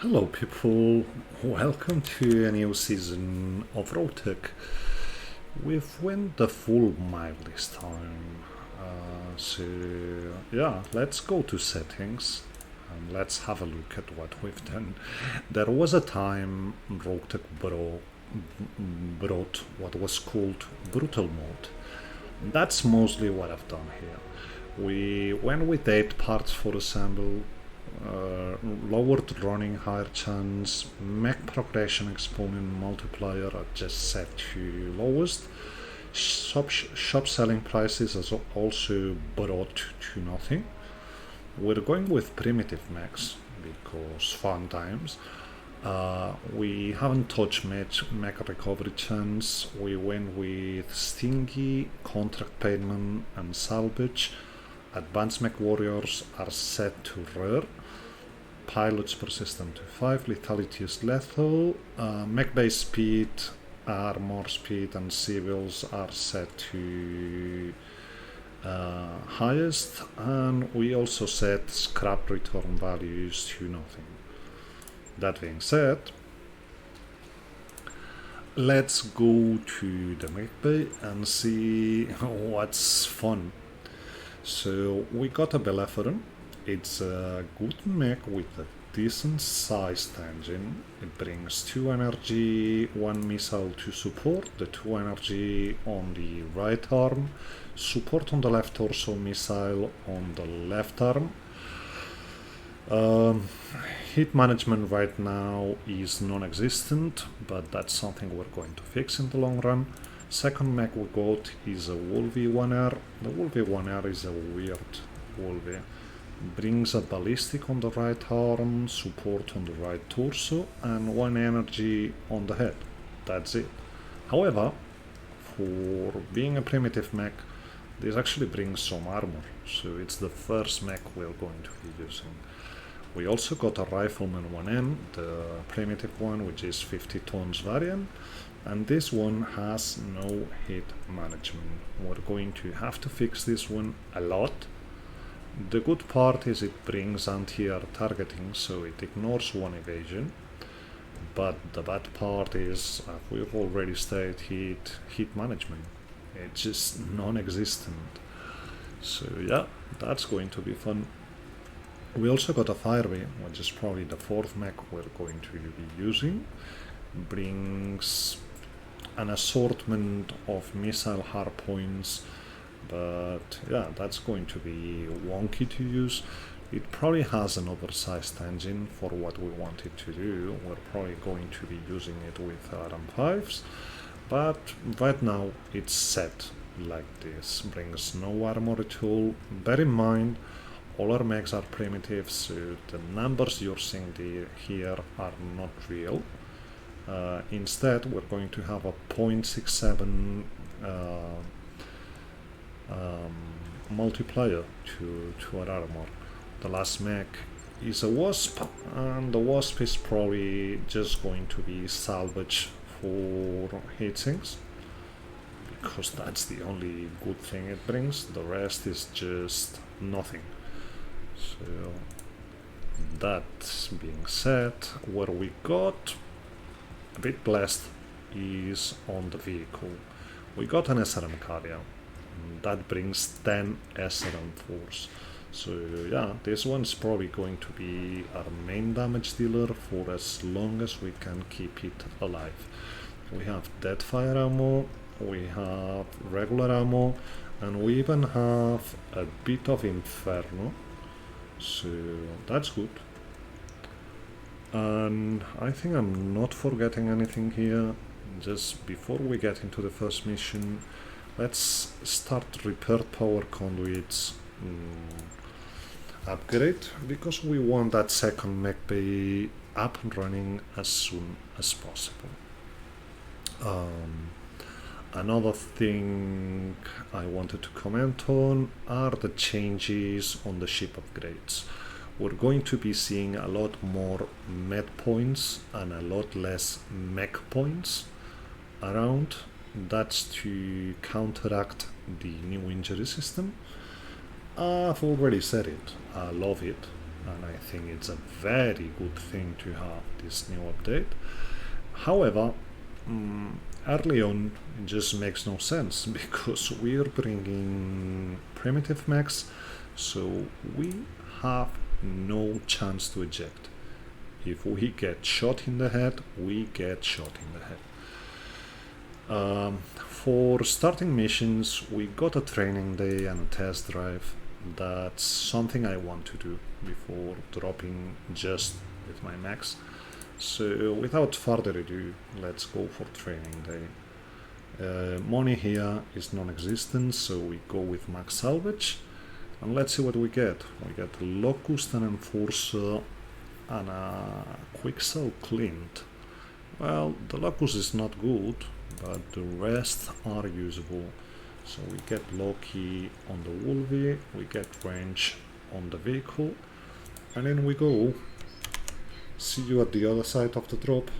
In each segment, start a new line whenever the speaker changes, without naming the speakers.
Hello people, welcome to a new season of Roguetech. We've went the full mile this time. So yeah, let's go to settings and let's have a look at what we've done. There was a time Roguetech brought what was called Brütal mode. That's mostly what I've done here. We went with 8 parts for assemble, lowered running higher chance, mech progression exponent multiplier are just set to lowest. Shop selling prices are also brought to nothing. We're going with primitive mechs because fun times. We haven't touched mech recovery chance. We went with Stingy, Contract Payment, and Salvage. Advanced Mech Warriors are set to rare. Pilots persistent to 5. Lethality is lethal. Mech base speed, armor speed, and civils are set to highest. And we also set scrap return values to nothing. That being said, let's go to the mech bay and see what's fun. So we got a Bellerophon. It's a good mech with a decent sized engine. It brings 2 energy, 1 missile to support, the 2 energy on the right arm, support on the left torso, missile on the left arm. Hit management right now is non-existent, but that's something we're going to fix in the long run. Second mech we got is a Wolvie 1R. The Wolvie 1R is a weird Wolvie. Brings a ballistic on the right arm, support on the right torso, and 1 energy on the head. That's it. However, for being a primitive mech, this actually brings some armor, so it's the first mech we're going to be using. We also got a Rifleman 1N, the primitive one, which is 50 tons variant, and this one has no hit management. We're going to have to fix this one a lot. The good part is it brings anti-air targeting, so it ignores 1 evasion, but the bad part is, we've already stated, hit management. It's just non-existent. So yeah, that's going to be fun. We also got a Firebee, which is probably the 4th mech we're going to be using. Brings an assortment of missile hardpoints, but yeah, that's going to be wonky to use. It probably has an oversized engine for what we want it to do. We're probably going to be using it with RM5s, but right now it's set like this. Brings no armor at all. Bear in mind, all our mechs are primitive, so the numbers you're seeing here are not real. Instead, we're going to have a 0.67 multiplier to our armor. The last mech is a Wasp, and the Wasp is probably just going to be salvage for heatsinks, because that's the only good thing it brings. The rest is just nothing. So that being said, where we got a bit blessed is on the vehicle. We got an SRM carrier that brings 10 SRM force. So yeah, this one's probably going to be our main damage dealer for as long as we can keep it alive. We have Deadfire ammo, we have regular ammo, and we even have a bit of Inferno. So that's good. And I think I'm not forgetting anything here. Just before we get into the first mission, let's start repair power conduits upgrade, because we want that second mech bay up and running as soon as possible. Another thing I wanted to comment on are the changes on the ship upgrades. We're going to be seeing a lot more med points and a lot less mech points around. That's to counteract the new injury system. I've already said it, I love it. and I think it's a very good thing to have this new update. However, early on it just makes no sense because we're bringing primitive mechs, so we have no chance to eject. If we get shot in the head, we get shot in the head. For starting missions, we got a training day and a test drive. That's something I want to do before dropping just with my mechs. So without further ado, let's go for training day. Money here is non-existent, so we go with max salvage, and let's see what we get. We get Locust and Enforcer and a quick sell Clint. Well, the Locust is not good, but the rest are usable. So we get Loki on the Wolvie, we get range on the vehicle, and then we go. See you at the other side of the drop.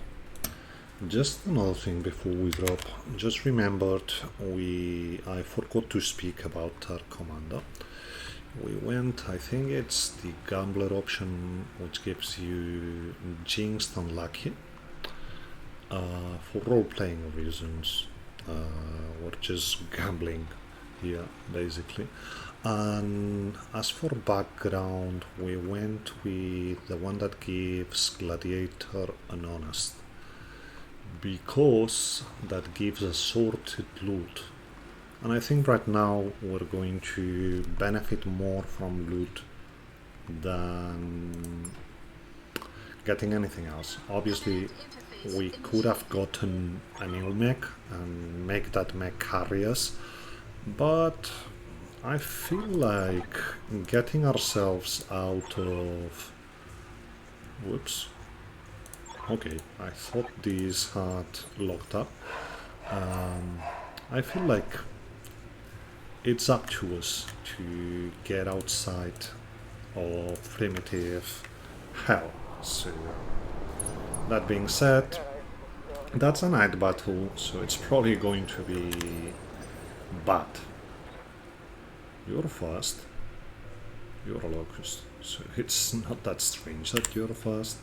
Just another thing before we drop, just remembered I forgot to speak about our commander. We went, I think it's the Gambler option, which gives you Jinxed and Lucky. For role-playing reasons, we're just gambling here, basically. And as for background, we went with the one that gives Gladiator and Honest, because that gives us sorted loot. And I think right now we're going to benefit more from loot than getting anything else. Obviously, we could have gotten a new mech and make that mech carry us, but I feel like getting ourselves out of... Whoops. Okay, I thought these had locked up. I feel like it's up to us to get outside of primitive hell. So, that being said, that's a night battle, so it's probably going to be bad. You're fast. You're a Locust, so it's not that strange that you're fast.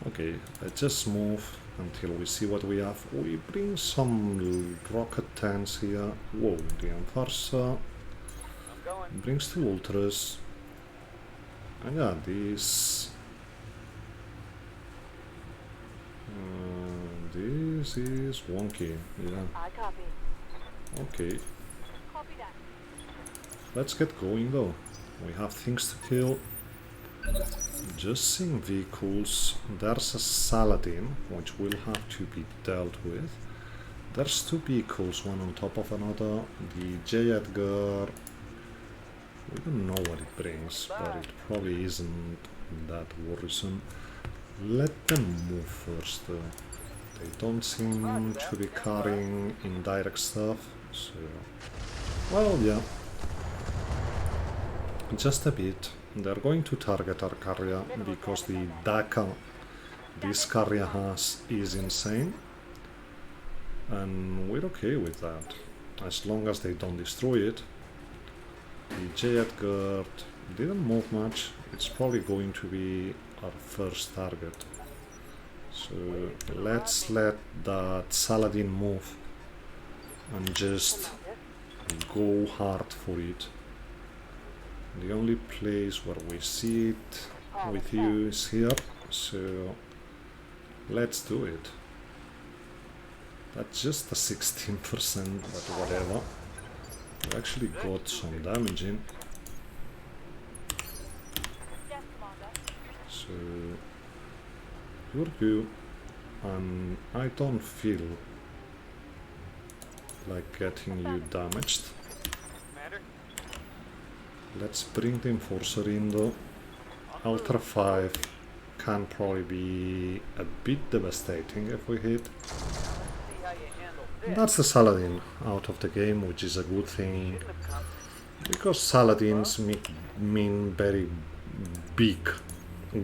Okay, let's just move until we see what we have. We bring some rocket tanks here. Whoa, the Enforcer brings two Ultras. And yeah, these... this is wonky, yeah. Okay. Let's get going though. We have things to kill. Just seeing vehicles. There's a Saladin, which will have to be dealt with. There's two vehicles, one on top of another. The J. Edgar, we don't know what it brings, but it probably isn't that worrisome. Let them move first though. They don't seem to be carrying indirect stuff, so... Well, yeah. Just a bit. They're going to target our carrier because the DACA this carrier has is insane. And we're okay with that, as long as they don't destroy it. The J. Edgar didn't move much. It's probably going to be our first target. So let's let that Saladin move and just go hard for it. The only place where we see it with you is here, so let's do it. That's just a 16%, but whatever. We actually got some damage in. So you're you, and I don't feel like getting you damaged. Let's bring the Enforcer in though. Ultra 5 can probably be a bit devastating if we hit. That's the Saladin out of the game, which is a good thing, because Saladins mean very big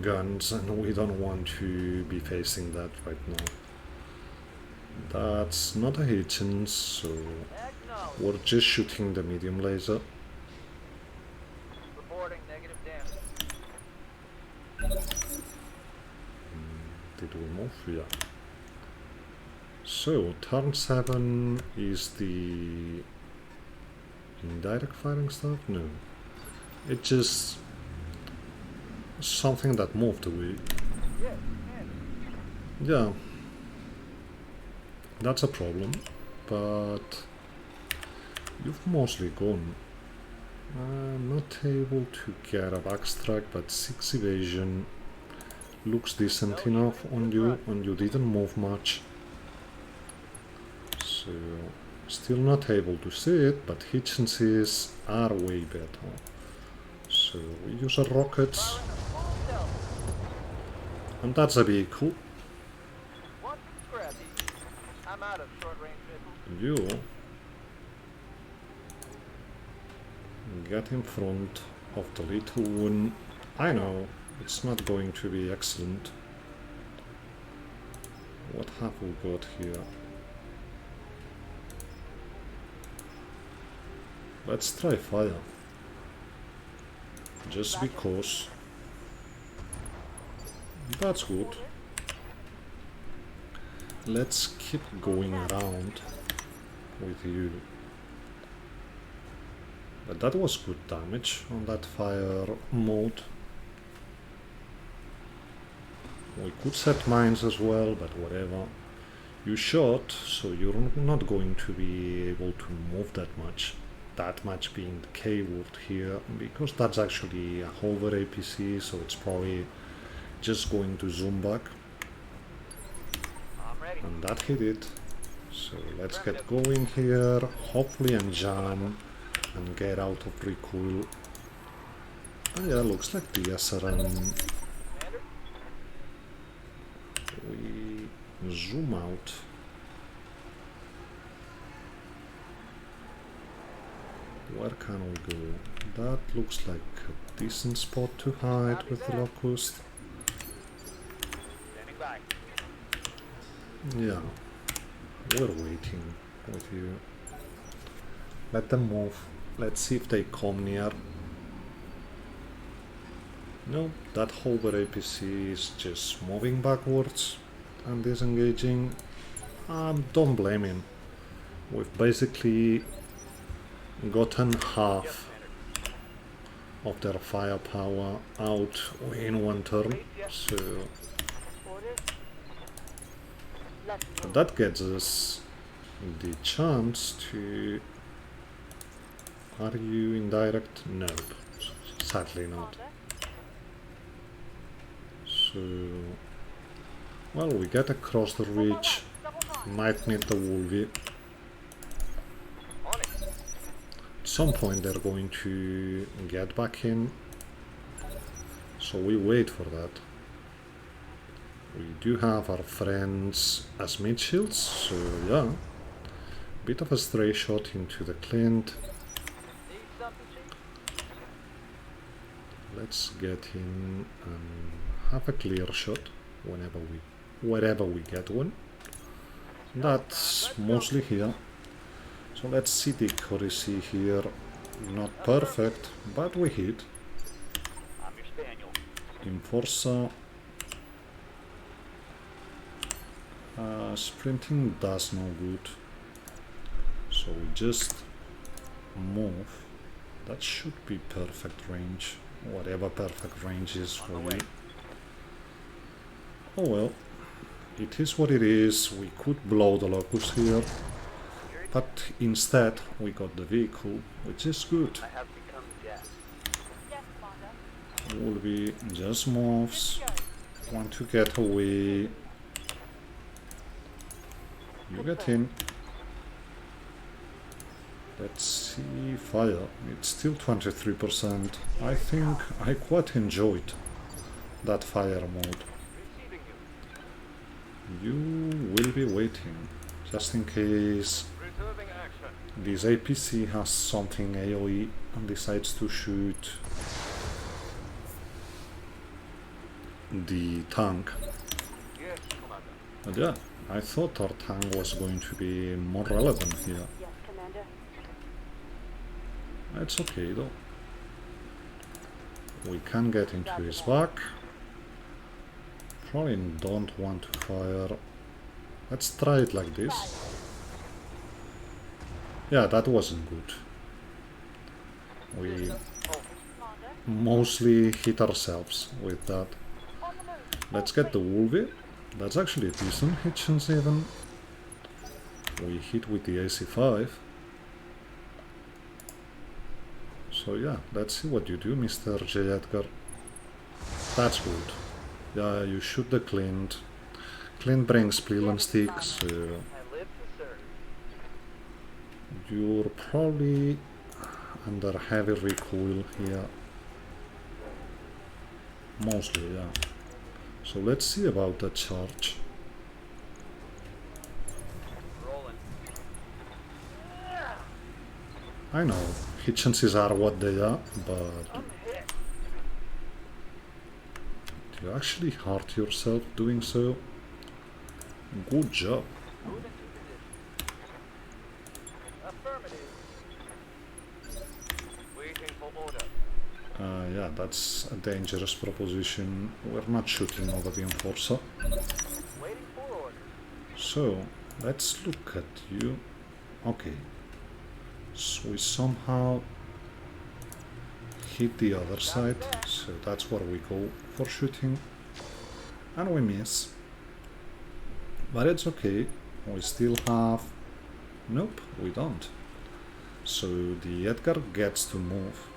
guns, and we don't want to be facing that right now. That's not a Hitchens, so we're just shooting the medium laser. Did we move? Yeah. So, turn 7 is the indirect firing stuff? No. It's just something that moved away. Yeah. That's a problem. But you've mostly gone. I'm not able to get a backstrike, but 6 evasion looks decent enough on you, and you didn't move much. So, still not able to see it, but efficiencies are way better. So, we use our rockets, and that's a vehicle. You get in front of the little one. I know, it's not going to be excellent. What have we got here? Let's try fire. Just because. That's good. Let's keep going around with you. But that was good damage on that fire mode. We could set mines as well, but whatever. You shot, so you're not going to be able to move that much. That much being the keyword here, because that's actually a hover APC, so it's probably just going to zoom back. And that hit it. So let's get going here, hopefully and jam and get out of recoil. Oh yeah, looks like the SRM. We zoom out. Where can we go? That looks like a decent spot to hide with the Locust. Yeah, we're waiting with you. Let them move. Let's see if they come near. No, that hover APC is just moving backwards and disengaging. Don't blame him. We've basically gotten half of their firepower out in one turn, so that gets us the chance to... Are you indirect? Nope, sadly not. So, well, we get across the ridge, might meet the Wolvie. At some point they're going to get back in, so we wait for that. We do have our friends as mid shields, so yeah, bit of a stray shot into the Clint. Let's get in and have a clear shot wherever we get one. That's mostly here. So let's see the accuracy here. Not perfect, but we hit. Enforcer. Sprinting does no good. So we just move. That should be perfect range. Whatever perfect range is for you. Oh well. It is what it is. We could blow the Locust here. But instead, we got the vehicle, which is good. Wolvie just moves. Want to get away. You get in. Let's see fire. It's still 23%. I think I quite enjoyed that fire mode. You will be waiting, just in case this APC has something AoE and decides to shoot the tank. And yeah, I thought our tank was going to be more relevant here. It's okay though. We can get into his back. probably don't want to fire. Let's try it like this. Yeah, that wasn't good. We mostly hit ourselves with that. Let's get the Wolvie. That's actually a decent hit chance even. We hit with the AC5. So yeah, let's see what you do, Mr. J. Edgar. That's good. Yeah, you shoot the Clint. Clint brings Pleland sticks, so you're probably under heavy recoil here. Mostly, yeah. So let's see about the charge. I know, hit chances are what they are, but you actually hurt yourself doing so. Good job. Yeah, that's a dangerous proposition. We're not shooting over the Enforcer. So, let's look at you. Okay. So we somehow hit the other side, so that's where we go for shooting. And we miss. But it's okay. We still have... Nope, we don't. So the Edgar gets to move.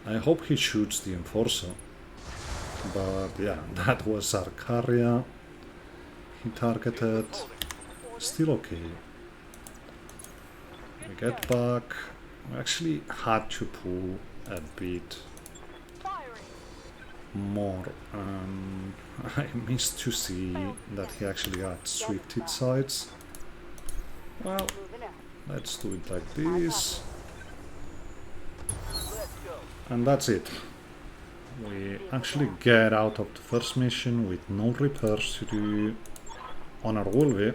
I hope he shoots the Enforcer. But yeah, that was Arcaria. He targeted. Still okay. We get back. We actually had to pull a bit more. I missed to see that he actually had swift hit sides. Well, let's do it like this. And that's it. We actually get out of the first mission with no repairs to do on our Wolvie.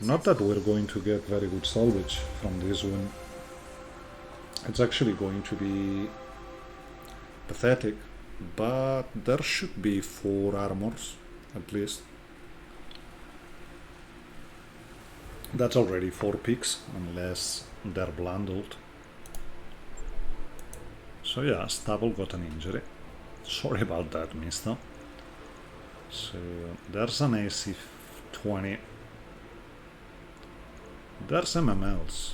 Not that we're going to get very good salvage from this one. It's actually going to be pathetic, but there should be 4 armors at least. That's already 4 picks, unless they're bundled. So yeah, Stubble got an injury. Sorry about that, mister. So there's an AC20. There's MMLs.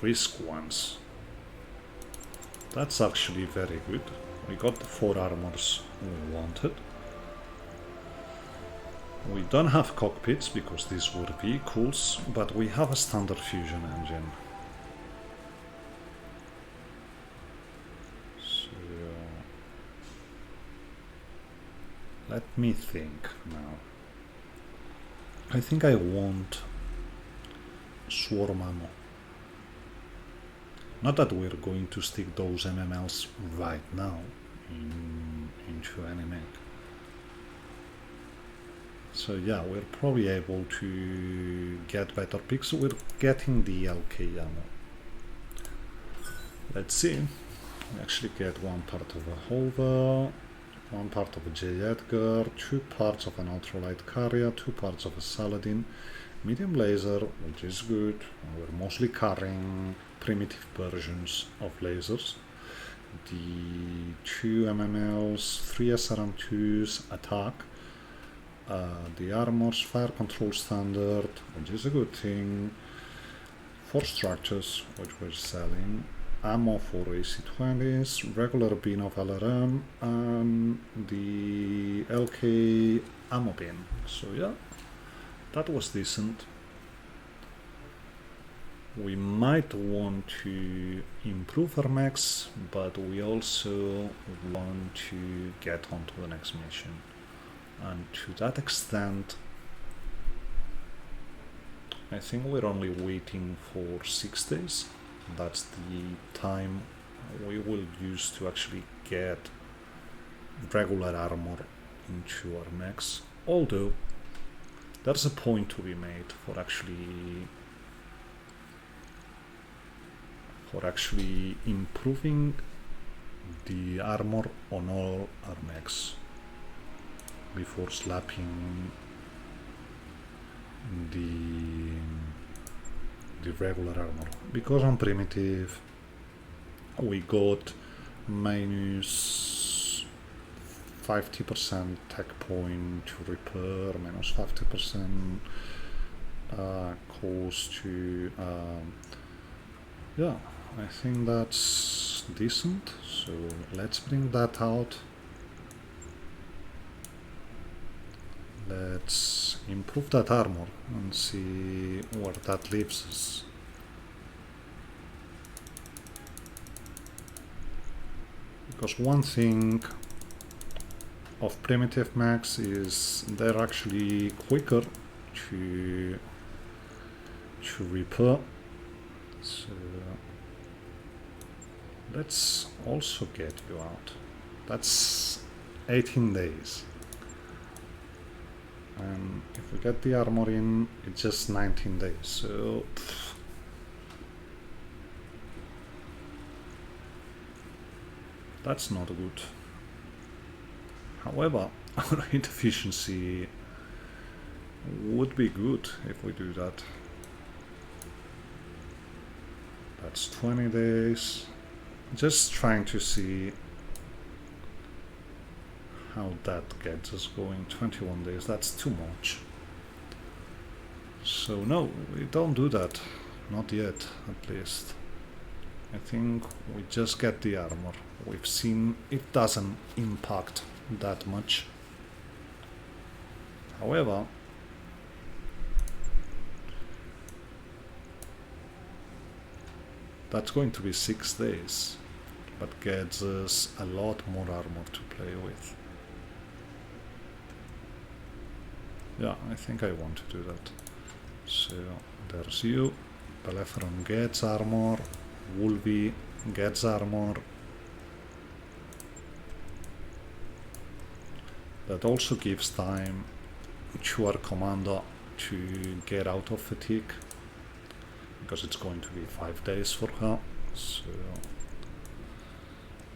Risk ones. That's actually very good. We got the 4 armors we wanted. We don't have cockpits because these were vehicles, but we have a standard fusion engine. Let me think now. I think I want swarm ammo. Not that we're going to stick those MMLs right now into any mech. So yeah, we're probably able to get better picks. We're getting the LK ammo. Let's see. We actually get 1 part of a Hover, 1 part of a J. Edgar, 2 parts of an ultralight carrier, 2 parts of a Saladin, medium laser, which is good. We're mostly carrying primitive versions of lasers. The 2 MMLs, 3 SRM2s, attack. The armors, fire control standard, which is a good thing. 4 structures, which we're selling. Ammo for AC-20s, regular bin of LRM, and the LK ammo bin. So yeah, that was decent. We might want to improve our mechs, but we also want to get onto the next mission. And to that extent, I think we're only waiting for 6 days. That's the time we will use to actually get regular armor into our mechs. Although, there's a point to be made for actually improving the armor on all our mechs. before slapping the regular armor, because on primitive we got minus 50% tech point to repair, minus 50% cost to yeah, I think that's decent, so let's bring that out. Let's improve that armor and see where that leaves us. Because one thing of primitive mechs is they're actually quicker to repair. So let's also get you out. That's 18 days. And if we get the armor in, it's just 19 days, so that's not good. However, our hit efficiency would be good if we do that. That's 20 days. Just trying to see how that gets us going. 21 days, that's too much. So no, we don't do that. Not yet, at least. I think we just get the armor. We've seen it doesn't impact that much. However, that's going to be 6 days, but gets us a lot more armor to play with. Yeah, I think I want to do that. So there's you. Belethron gets armor. Wolvie gets armor. That also gives time to our commander to get out of fatigue, because it's going to be 5 days for her. So,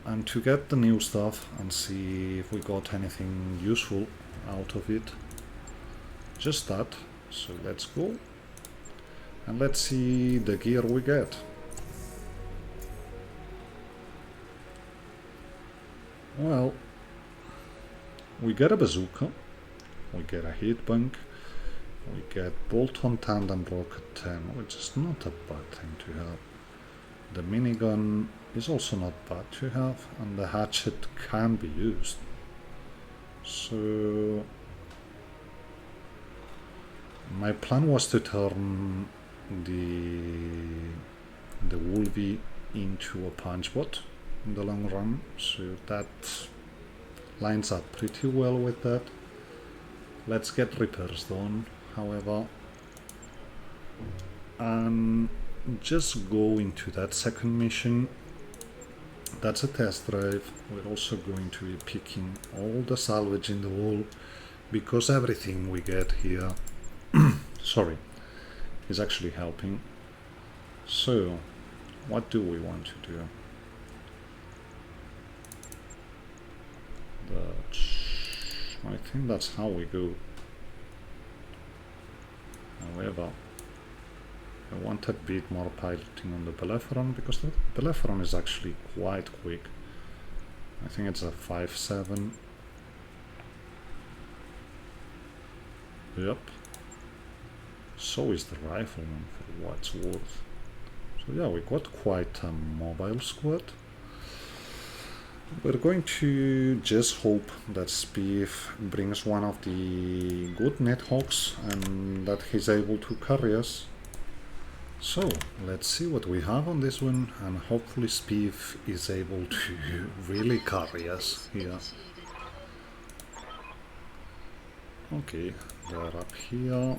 and to get the new stuff and see if we got anything useful out of it. Just that. So let's go and let's see the gear we get. Well, we get a bazooka, we get a heat bunk, we get bolt-on tandem rocket 10, which is not a bad thing to have. The minigun is also not bad to have, and the hatchet can be used. So my plan was to turn the Wolvie into a punch bot in the long run, so that lines up pretty well with that. Let's get repairs done, however, and just go into that second mission. That's a test drive. We're also going to be picking all the salvage in the wall, because everything we get here sorry, is actually helping. So what do we want to do? I think that's how we go. However, I want a bit more piloting on the Belethron, because the Belethron is actually quite quick. I think it's a 5.7. Yep. So is the Rifleman, for what it's worth. So yeah, we got quite a mobile squad. We're going to just hope that Spiff brings one of the good Nighthawks and that he's able to carry us. So let's see what we have on this one, and hopefully Spiff is able to really carry us here. Okay, they're up here.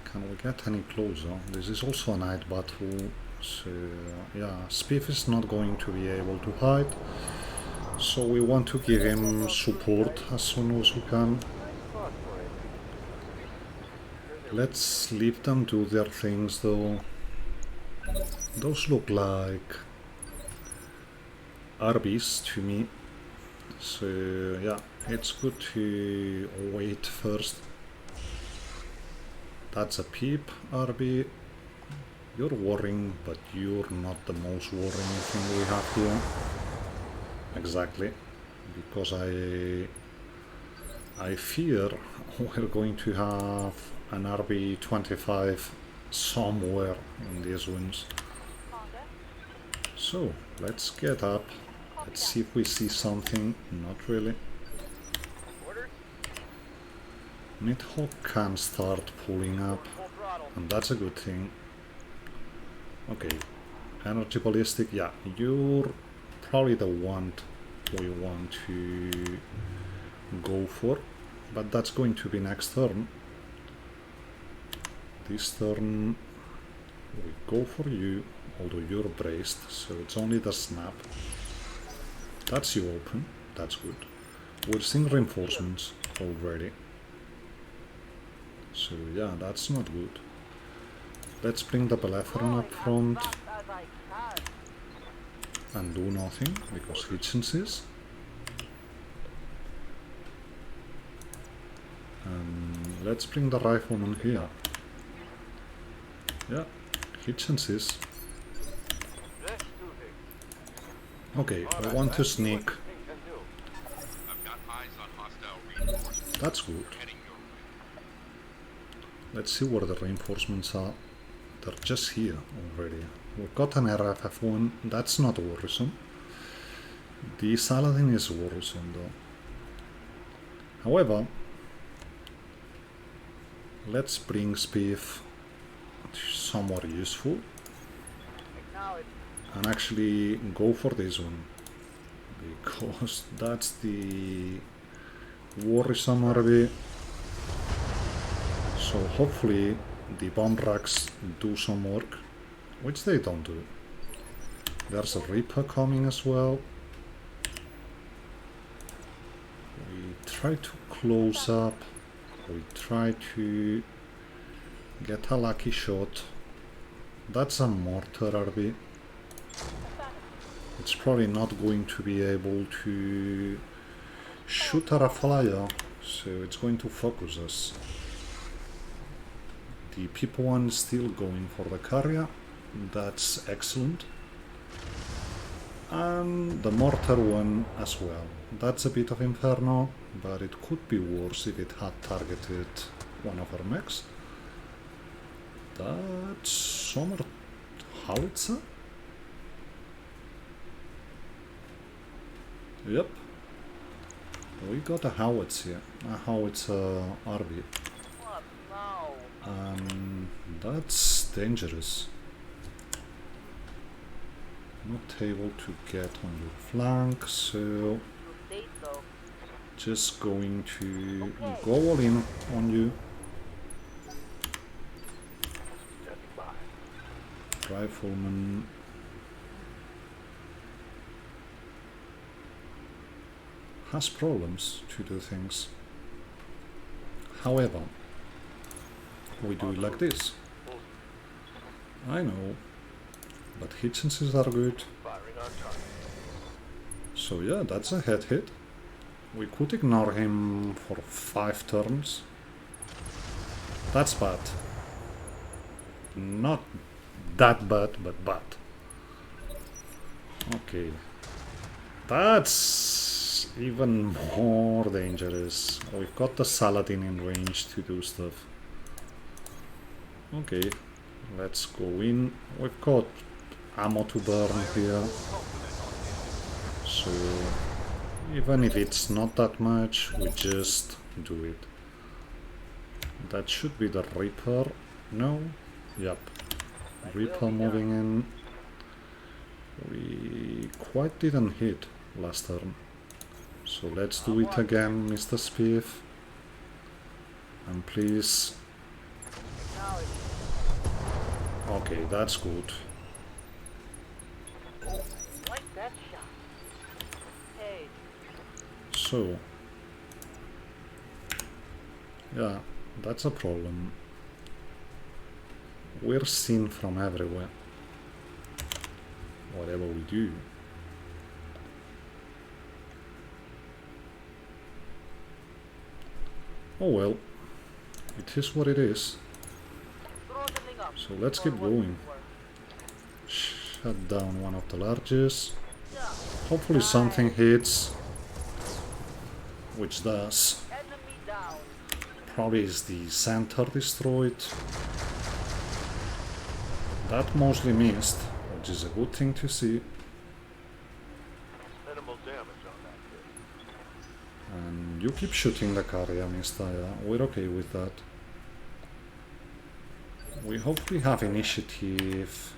Can we get any closer? This is also a night battle, so yeah, Spiff is not going to be able to hide, so we want to give him support as soon as we can. Let's leave them do their things though. Those look like RBs to me, so yeah, It's good to wait first. That's a peep, RB. You're worrying, but you're not the most worrying thing we have here. Exactly. Because I fear we're going to have an RB25 somewhere in these wins. So, let's get up. Let's see if we see something. Not really. Nidhogg can start pulling up, and that's a good thing. Okay, energy ballistic, yeah, you're probably the one we want to go for, but that's going to be next turn. This turn we go for you, although you're braced, so it's only the snap. That's you open, that's good. We're seeing reinforcements already. So yeah, that's not good. Let's bring the Belletheron up front and do nothing, because Hitchens is. And let's bring the Rifleman here. Yeah, Hitchens is. Okay, I want to sneak. That's good. Let's see where the reinforcements are. They're just here already. We've got an RFF1, that's not worrisome. The Saladin is worrisome though. However, let's bring Spiff somewhere useful and actually go for this one, because that's the worrisome RB. So hopefully the bomb racks do some work, which they don't do. There's a Reaper coming as well. We try to close up. We try to get a lucky shot. That's a mortar RB. It's probably not going to be able to shoot at a flyer, so it's going to focus us. The people one is still going for the carrier. That's excellent. And the mortar one as well. That's a bit of Inferno, but it could be worse if it had targeted one of our mechs. That's Sommer Howitzer? Yep. We got a Howitzer, RB. That's dangerous. Not able to get on your flank, so just going to go all in on you. Rifleman. Has problems to do things. However, we do it like this. I know, but hit chances are good. So yeah, that's a head hit. We could ignore him for 5 turns. That's bad. Not that bad, but bad. Okay. That's even more dangerous. We've got the Saladin in range to do stuff. Okay, let's go in. We've got ammo to burn here. So even if it's not that much, we just do it. That should be the Reaper. No? Yep. Reaper moving in. We quite didn't hit last turn. So let's do it again, Mr. Spiff. And please. Okay, that's good. So, yeah, that's a problem. We're seen from everywhere. Whatever we do. Whatever. Oh well, it is what it is. So let's keep going. Shut down one of the largest. Hopefully something hits, which does. Probably is the center destroyed. That mostly missed, which is a good thing to see.
Minimal damage on that.
And you keep shooting the Karya, Mistaya. We're okay with that. We hopefully have initiative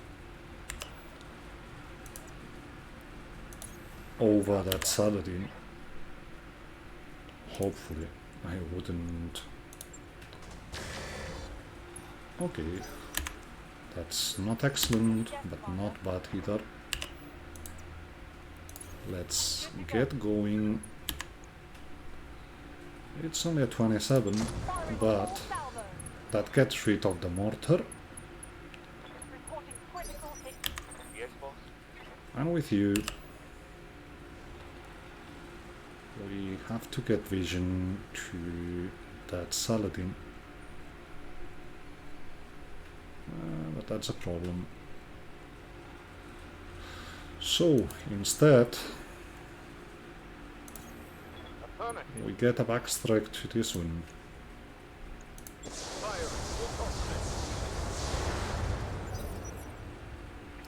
over that Saladin. Hopefully. I wouldn't... Okay. That's not excellent, but not bad either. Let's get going. It's only a 27, but that gets rid of the mortar.
Yes, boss?
And with you, we have to get vision to that Saladin. But that's a problem. So, instead, we get a backstrike to this one.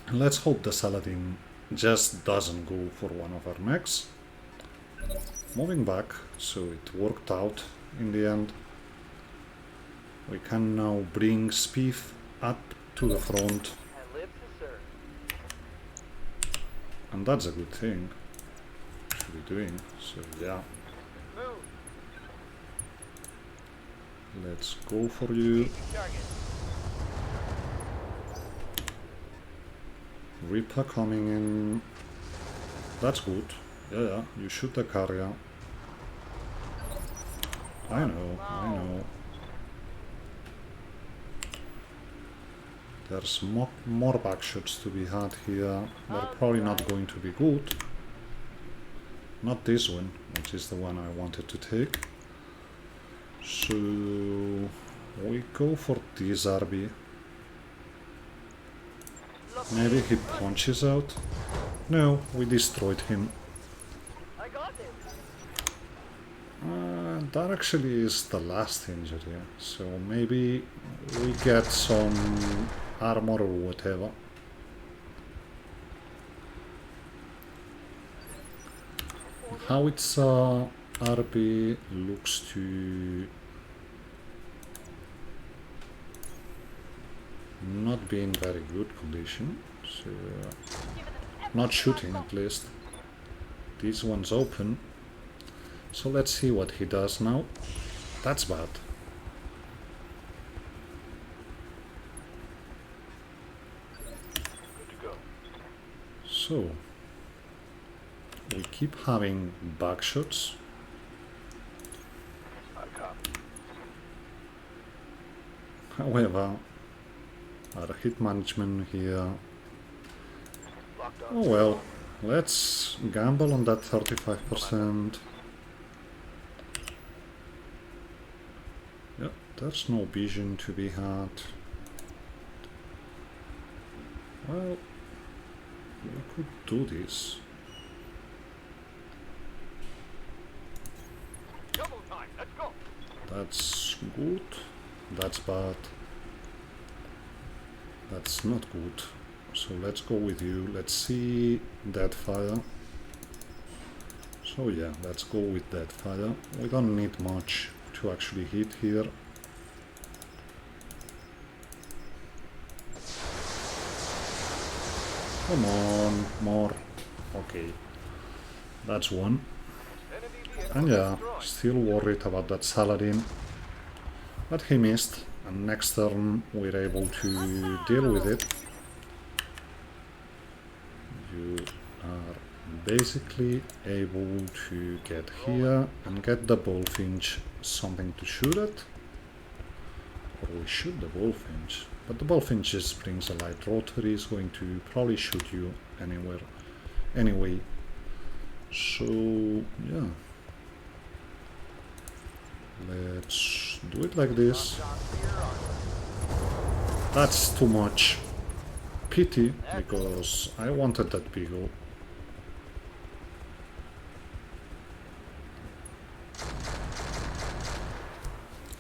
And let's hope the Saladin just doesn't go for one of our mechs. Moving back, so it worked out in the end. We can now bring Spieth up to the front. And that's a good thing to be doing, so yeah. Let's go for you. Reaper coming in. That's good. Yeah, you shoot the Karya. I know. There's more backshots to be had here. They're probably not going to be good. Not this one, which is the one I wanted to take. So we go for this RB. Maybe he punches out. No, we destroyed him. That actually is the last injury, so maybe we get some armor or whatever. How its RB looks to not be in very good condition, so not shooting at least. This one's open. So let's see what he does now. That's bad. So we keep having backshots. However, our hit management here. Oh well, let's gamble on that 35%. Yep, there's no vision to be had. Well, we could do this. That's good. That's bad. That's not good. So let's go with you. Let's see that fire. So yeah, let's go with that fire. We don't need much to actually hit here. Come on, more. Okay, that's one. And yeah, still worried about that Saladin. But he missed, and next turn we're able to deal with it. You are basically able to get here and get the bullfinch something to shoot at. Or we shoot the bullfinch. But the bullfinch just brings a light rotary, is going to probably shoot you anywhere. Anyway. So, yeah. Let's do it like this. That's too much pity, because I wanted that beagle.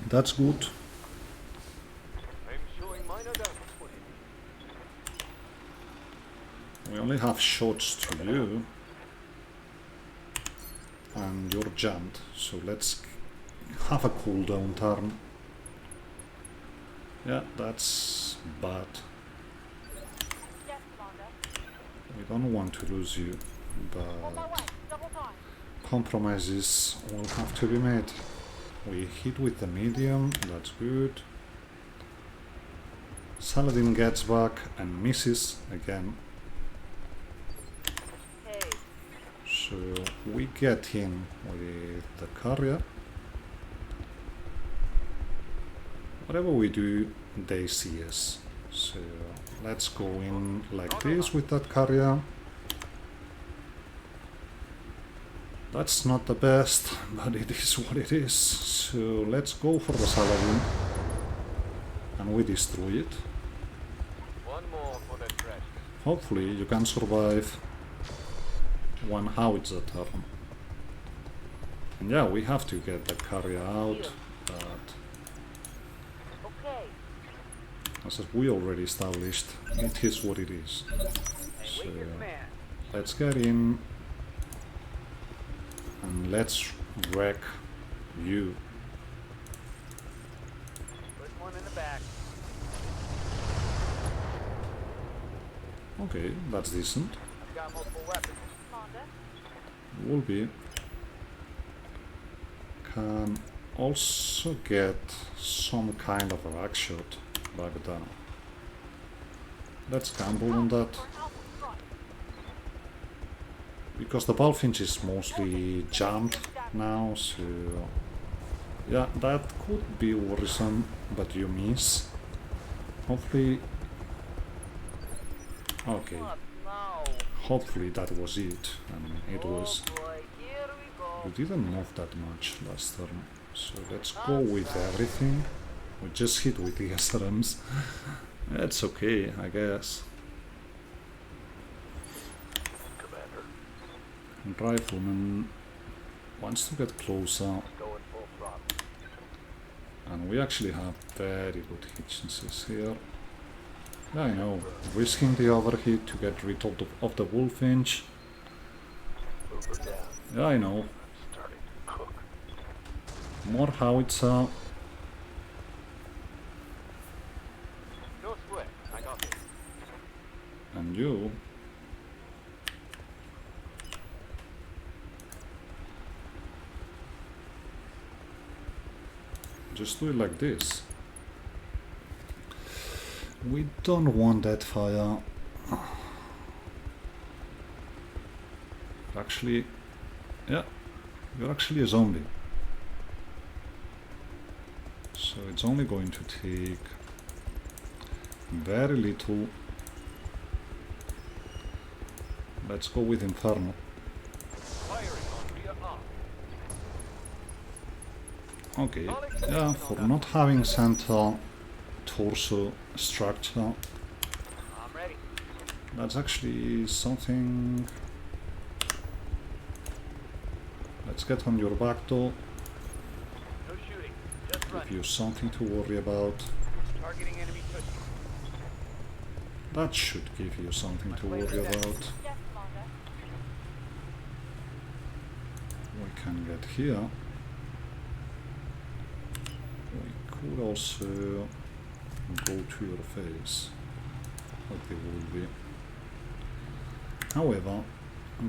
That's good.
I'm showing minor damage for you.
We only have shots to you. And you're jammed, so let's have a cooldown turn. Yeah, that's bad.
Yes, Commander.
We don't want to lose you,
On my
but
way. Double time.
compromises will have to be made. We hit with the medium, that's good. Saladin gets back and misses again.
Hey.
So we get in with the carrier. Whatever we do, they see us. So let's go in like this with that carrier. That's not the best, but it is what it is. So let's go for the Saladin. And we destroy it.
One more for the trash.
Hopefully you can survive one howitzer turn. And yeah, we have to get the carrier out, but
Okay.
as we already established, it is what it is. So let's get in and let's wreck you.
Put one in the back.
Okay, that's decent.
I've got multiple weapons.
Commander.
Will be. Can also get some kind of a rack shot back down. Let's gamble on that.
For an alpha strike.
Because the Bullfinch is mostly jammed now, so yeah, that could be worrisome, but you miss. Hopefully, okay,
What? No.
hopefully that was it, and it was.
Oh boy. Here we go.
You didn't move that much last turn, so let's go with everything. We just hit with the SRMs. That's okay, I guess. Rifleman wants to get closer,
Going full throttle.
and we actually have very good hit chances here. Yeah, I know, risking the overheat to get rid of the Bullfinch.
Move her down.
Yeah, I know.
Starting to cook.
More howitzer.
No sweat. I got this.
And you. Just do it like this. We don't want that fire. Actually, yeah, you're actually a zombie. So it's only going to take very little. Let's go with Inferno.
Firing on rear arm.
Okay, yeah, for not having center torso structure,
I'm ready.
that's actually something. Let's get on your back though,
No shooting. Just
give
running.
you something to worry about.
Targeting enemy pushing.
That should give you something to worry about.
Yes, Commander.
We can get here. We could also go to your face, like they will be. However,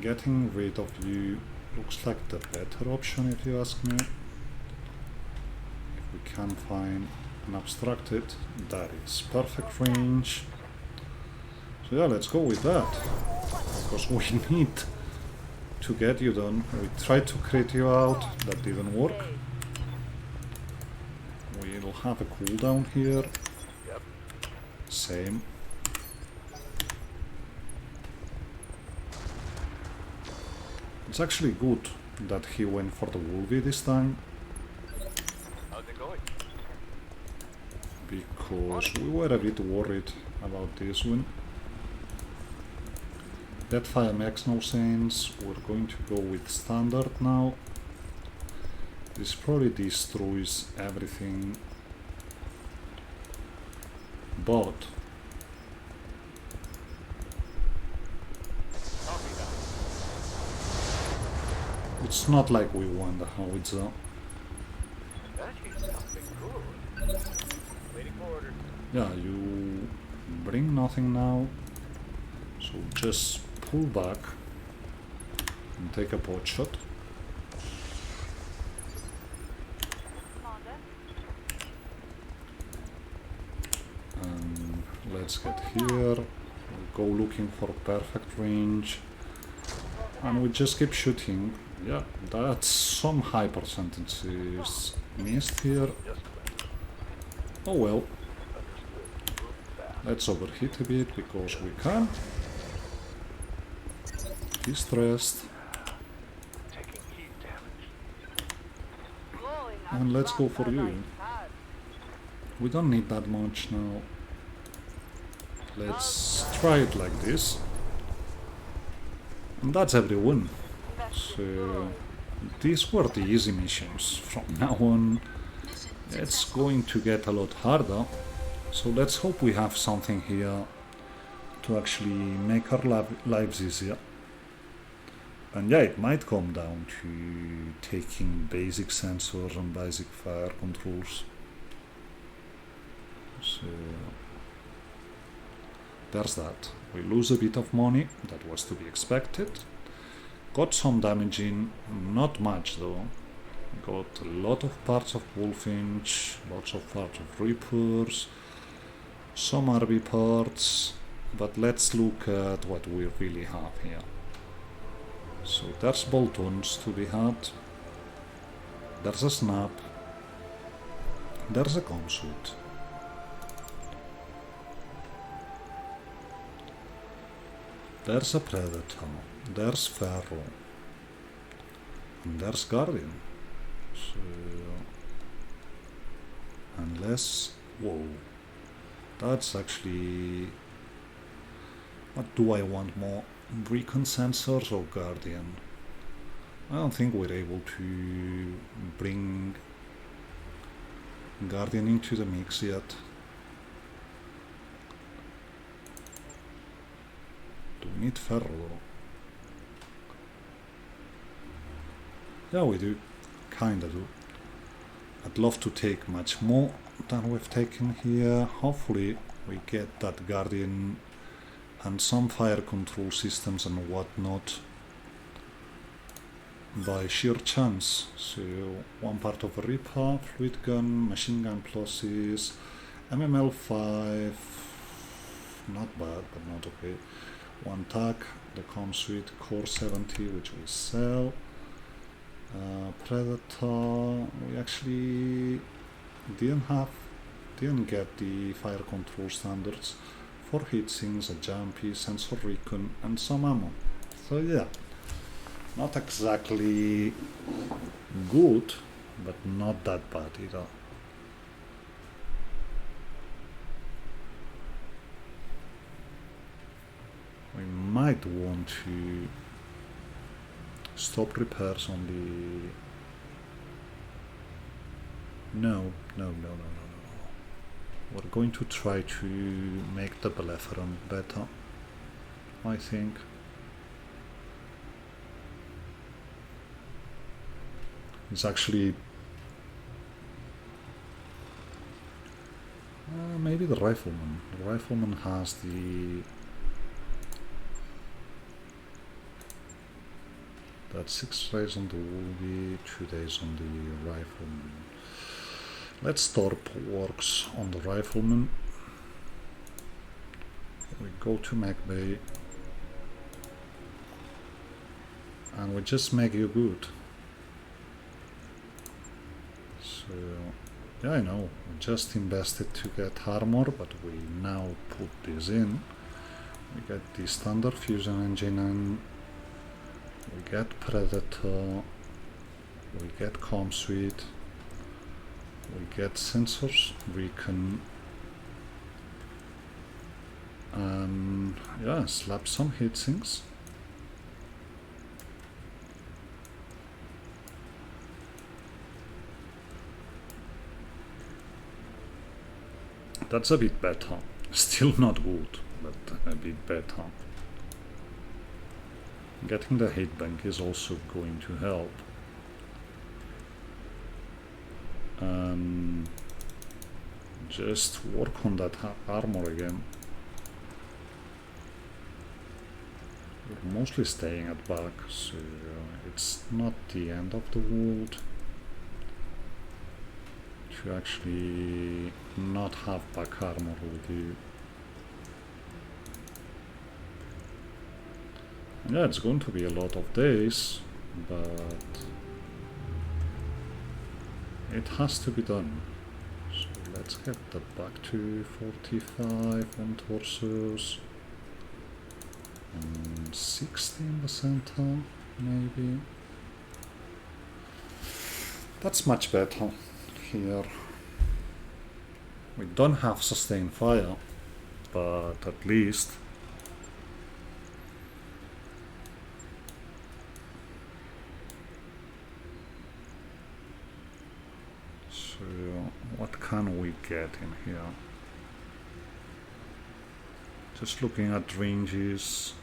getting rid of you looks like the better option if you ask me. If we can find an obstructed, that is perfect range. So yeah, let's go with that, because we need to get you done. We tried to crit you out, that didn't work.
Hey.
We'll have a cooldown here.
Yep.
Same. It's actually good that he went for the Wolvie this time.
going?
because we were a bit worried about this one. That fire makes no sense. We're going to go with standard now. This probably destroys everything, but
Copy that.
it's not like we won the howitzer.
That is something good. Waiting for orders.
Yeah, you bring nothing now, so just pull back and take a pot shot.
Commander.
And let's get here, we'll go looking for perfect range, and we just keep shooting. Yeah, that's some high percentages missed here.
Yes,
Oh well,
understood. Fast.
let's overheat a bit because we can. He's stressed,
Taking heat damage.
Blowing
and
up
let's go
front
for
as I
you.
had.
We don't need that much now. Let's try it like this. And that's everyone. So these were the easy missions. From now on, it's going to get a lot harder. So let's hope we have something here to actually make our lives easier. And yeah, it might come down to taking basic sensors and basic fire controls. So there's that. We lose a bit of money, that was to be expected. Got some damage in, not much though. Got a lot of parts of Wolfinch, lots of parts of Reapers, some RB parts, but let's look at what we really have here. So there's bolt-ons to be had, there's a snap, there's a comsuit. There's a Predator, there's Pharaoh, and there's Guardian. So, unless, whoa, that's actually, what do I want more, Recon Sensors or Guardian? I don't think we're able to bring Guardian into the mix yet. Do we need Ferro though? Yeah, we do. Kinda do. I'd love to take much more than we've taken here. Hopefully we get that Guardian and some fire control systems and whatnot by sheer chance. So one part of a Reaper, fluid gun, machine gun pluses, MML5, not bad but not okay. One tag, the com suite, core 70 which we sell. Predator, we actually didn't get the fire control standards. 4 heatsinks, a jumpy, sensor recon, and some ammo. So yeah, not exactly good, but not that bad either. We might want to stop repairs on the... No. We're going to try to make the Bellerophon better, I think. It's actually... maybe the Rifleman. The Rifleman has the... That's 6 days on the Wolvie, 2 days on the Rifleman. Let's Torp works on the Rifleman. We go to Mech Bay. And we just make you good. So, yeah, I know, we just invested to get armor, but we now put this in. We get the standard fusion engine and we get Predator, we get Com Suite, we get sensors, we can yeah, slap some heatsinks. That's a bit better. Still not good, but a bit better. Getting the hit bank is also going to help. Just work on that armor again. We're mostly staying at back, so it's not the end of the world to actually not have back armor with you. Yeah, it's going to be a lot of days, but it has to be done. So let's get the back to 45 on torsos and 60 in the center, maybe. That's much better. Here we don't have sustained fire, but at least so what can we get in here? Just looking at ranges.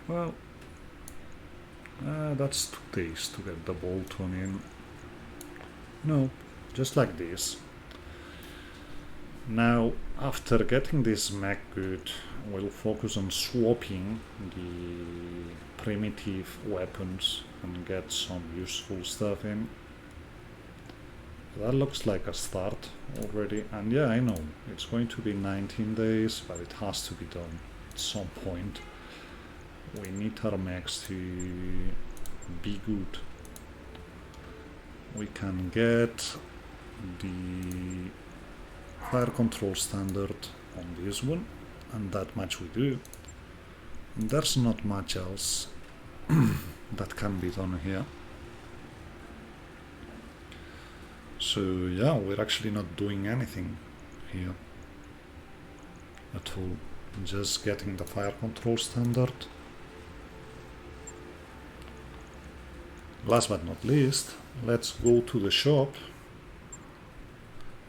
Well, that's 2 days to get the bolt-on in. No, just like this. Now, after getting this mech good, we'll focus on swapping the primitive weapons and get some useful stuff in. That looks like a start already, and yeah, I know, it's going to be 19 days, but it has to be done at some point. We need our mechs to be good. We can get the fire control standard on this one, and that much we do. And there's not much else that can be done here. So yeah, we're actually not doing anything here at all. Just getting the fire control standard. Last but not least, let's go to the shop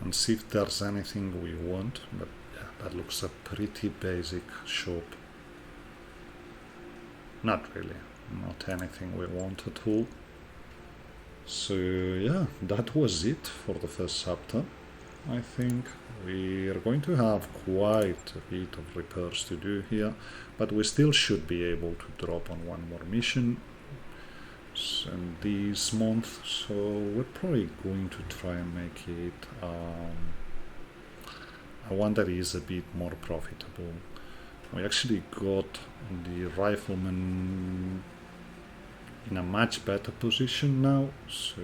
and see if there's anything we want. But yeah, that looks a pretty basic shop. Not really, not anything we want at all. So yeah, that was it for the first chapter. I think we are going to have quite a bit of repairs to do here, but we still should be able to drop on one more mission this month, so we're probably going to try and make it one that is a bit more profitable. We actually got the rifleman in a much better position now, so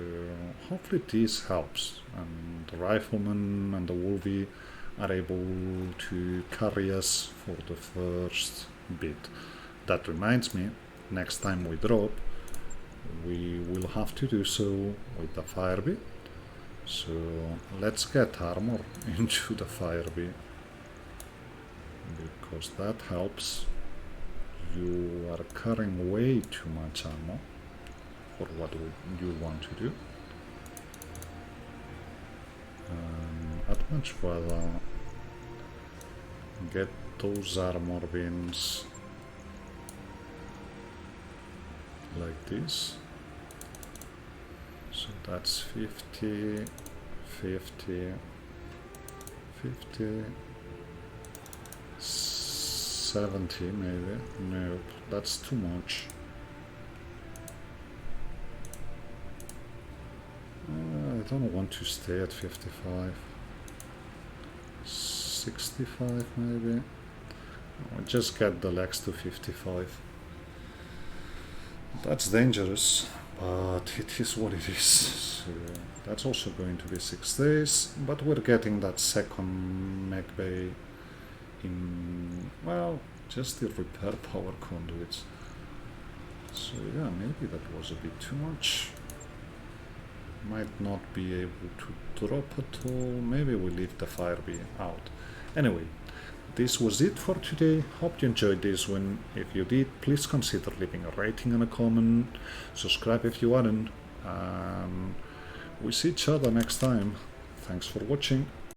hopefully this helps, and the rifleman and the wolvie are able to carry us for the first bit. That reminds me, next time we drop, we will have to do so with the firebee. So let's get armor into the firebee, because that helps. You are carrying way too much ammo for what you want to do. I'd much rather get those armor bins like this. So that's 50, 50, 50, 70 maybe. Nope, that's too much. I don't want to stay at 55. 65 maybe. I'll just get the legs to 55. That's dangerous, but it is what it is. So that's also going to be 6 days, but we're getting that second mech bay in, well, just the repair power conduits. So yeah, maybe that was a bit too much. Might not be able to drop at all. Maybe we leave the fire being out. Anyway, this was it for today. Hope you enjoyed this one. If you did, please consider leaving a rating and a comment. Subscribe if you aren't. And we see each other next time. Thanks for watching.